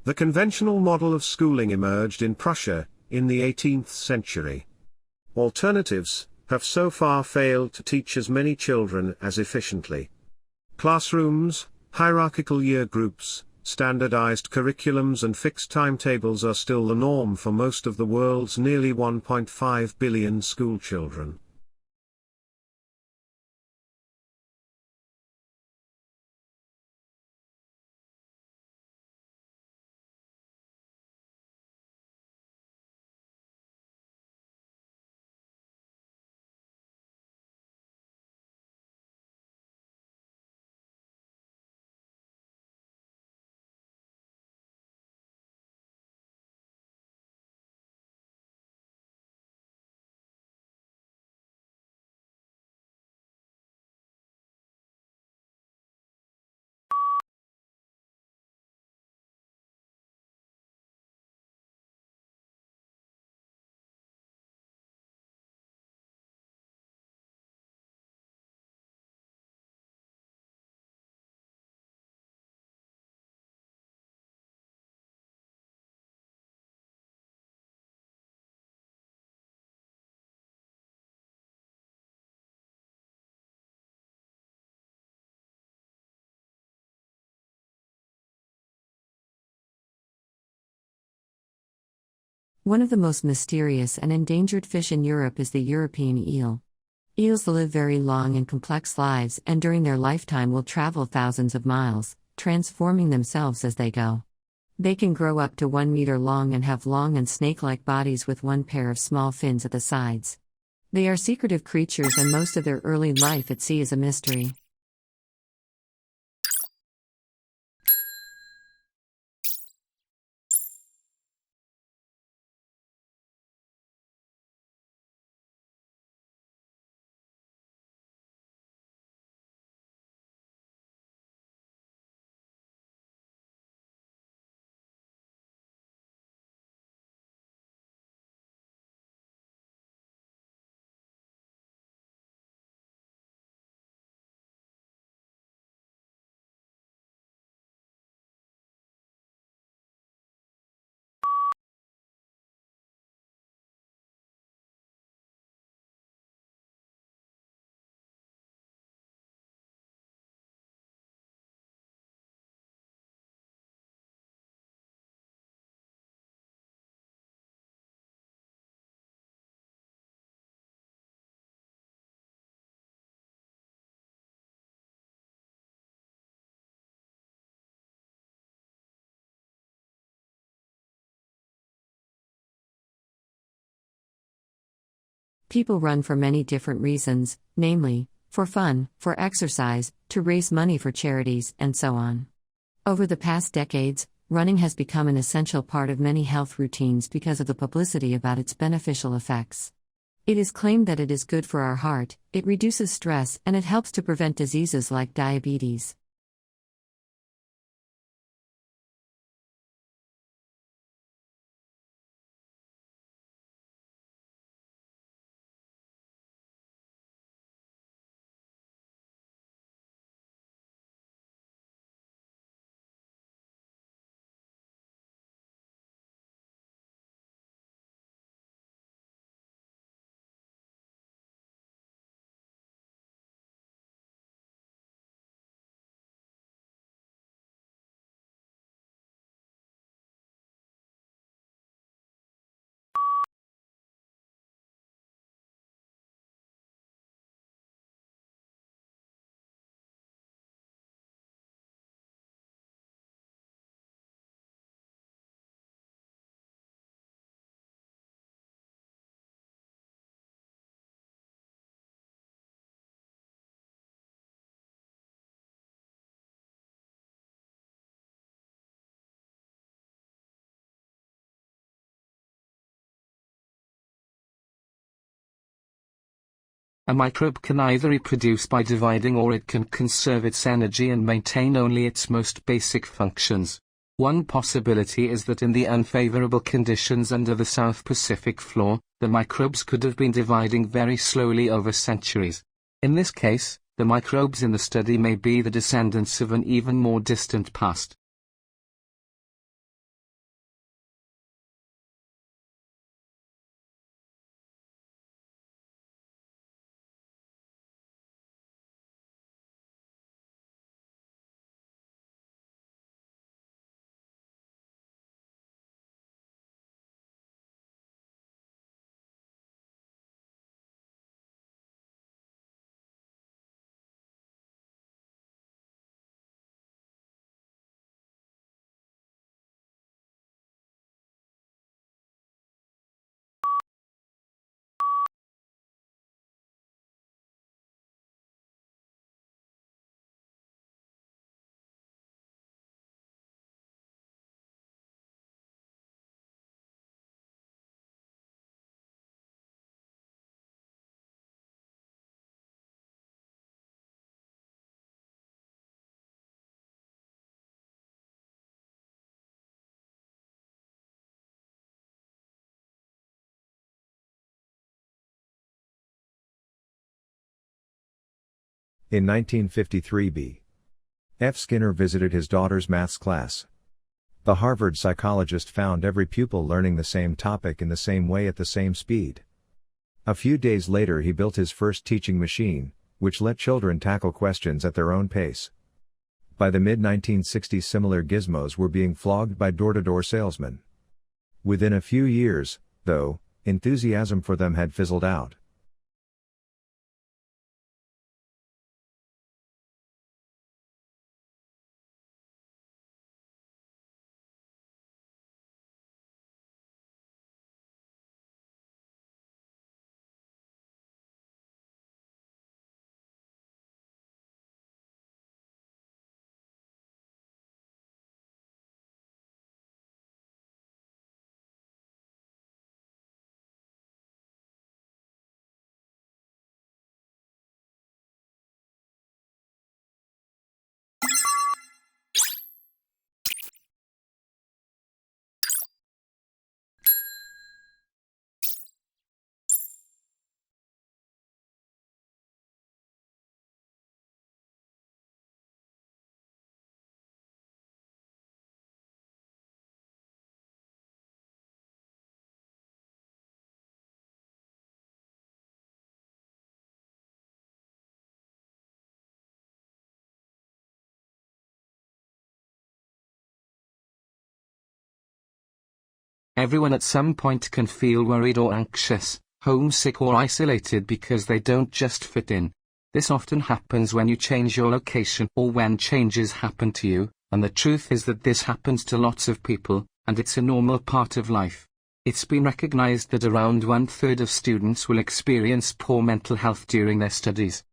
The conventional model of schooling emerged in Prussia, in the 18th century. Alternatives have so far failed to teach as many children as efficiently. Classrooms, hierarchical year groups, standardized curriculums and fixed timetables are still the norm for most of the world's nearly 1.5 billion schoolchildren. One of the most mysterious and endangered fish in Europe is the European eel. Eels live very long and complex lives and during their lifetime will travel thousands of miles, transforming themselves as they go. They can grow up to 1 meter long and have long and snake-like bodies with one pair of small fins at the sides. They are secretive creatures and most of their early life at sea is a mystery. People run for many different reasons, namely, for fun, for exercise, to raise money for charities, and so on. Over the past decades, running has become an essential part of many health routines because of the publicity about its beneficial effects. It is claimed that it is good for our heart, it reduces stress, and it helps to prevent diseases like diabetes. A microbe can either reproduce by dividing or it can conserve its energy and maintain only its most basic functions. One possibility is that in the unfavorable conditions under the South Pacific floor, the microbes could have been dividing very slowly over centuries. In this case, the microbes in the study may be the descendants of an even more distant past. In 1953 B. F. Skinner visited his daughter's maths class. The Harvard psychologist found every pupil learning the same topic in the same way at the same speed. A few days later he built his first teaching machine, which let children tackle questions at their own pace. By the mid-1960s similar gizmos were being flogged by door-to-door salesmen. Within a few years, though, enthusiasm for them had fizzled out. Everyone at some point can feel worried or anxious, homesick or isolated because they don't just fit in. This often happens when you change your location or when changes happen to you, and the truth is that this happens to lots of people, and it's a normal part of life. It's been recognized that around 1/3 of students will experience poor mental health during their studies.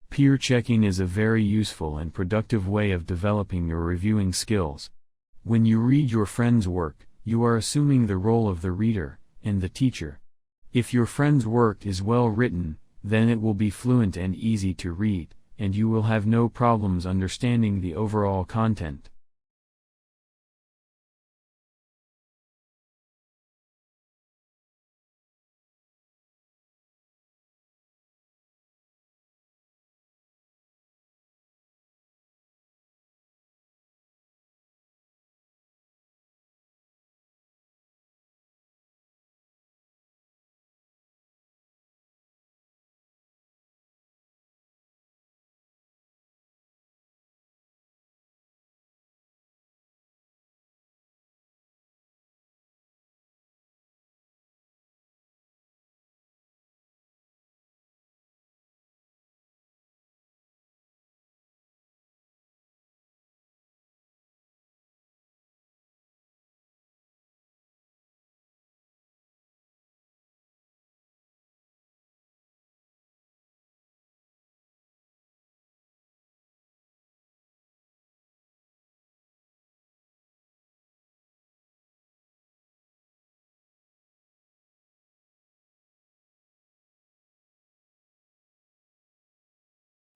Peer checking is a very useful and productive way of developing your reviewing skills. When you read your friend's work, you are assuming the role of the reader and the teacher. If your friend's work is well written, then it will be fluent and easy to read, and you will have no problems understanding the overall content.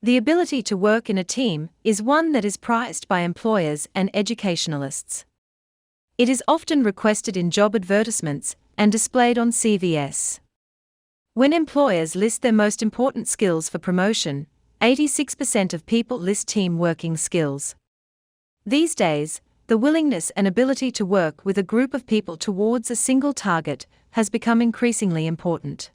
The ability to work in a team is one that is prized by employers and educationalists. It is often requested in job advertisements and displayed on CVs. When employers list their most important skills for promotion, 86% of people list team working skills. These days, the willingness and ability to work with a group of people towards a single target has become increasingly important.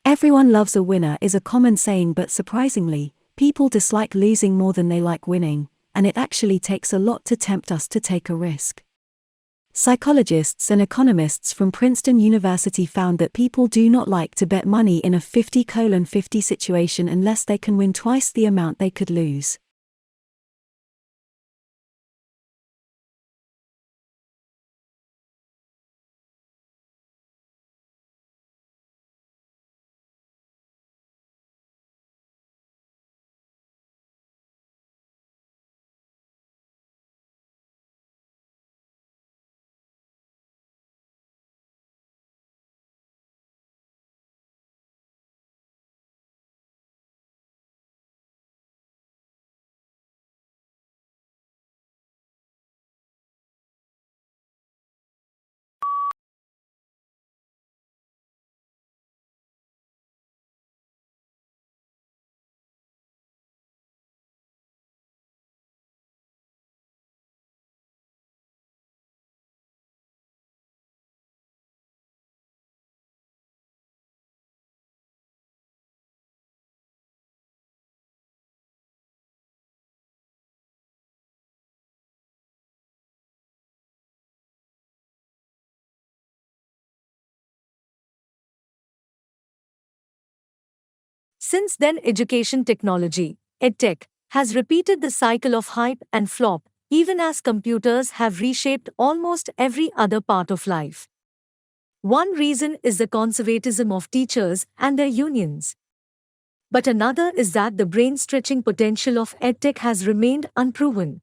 Everyone loves a winner is a common saying, but surprisingly, people dislike losing more than they like winning, and it actually takes a lot to tempt us to take a risk. Psychologists and economists from Princeton University found that people do not like to bet money in a 50-50 situation unless they can win twice the amount they could lose. Since then, education technology, EdTech, has repeated the cycle of hype and flop, even as computers have reshaped almost every other part of life. One reason is the conservatism of teachers and their unions. But another is that the brain-stretching potential of EdTech has remained unproven.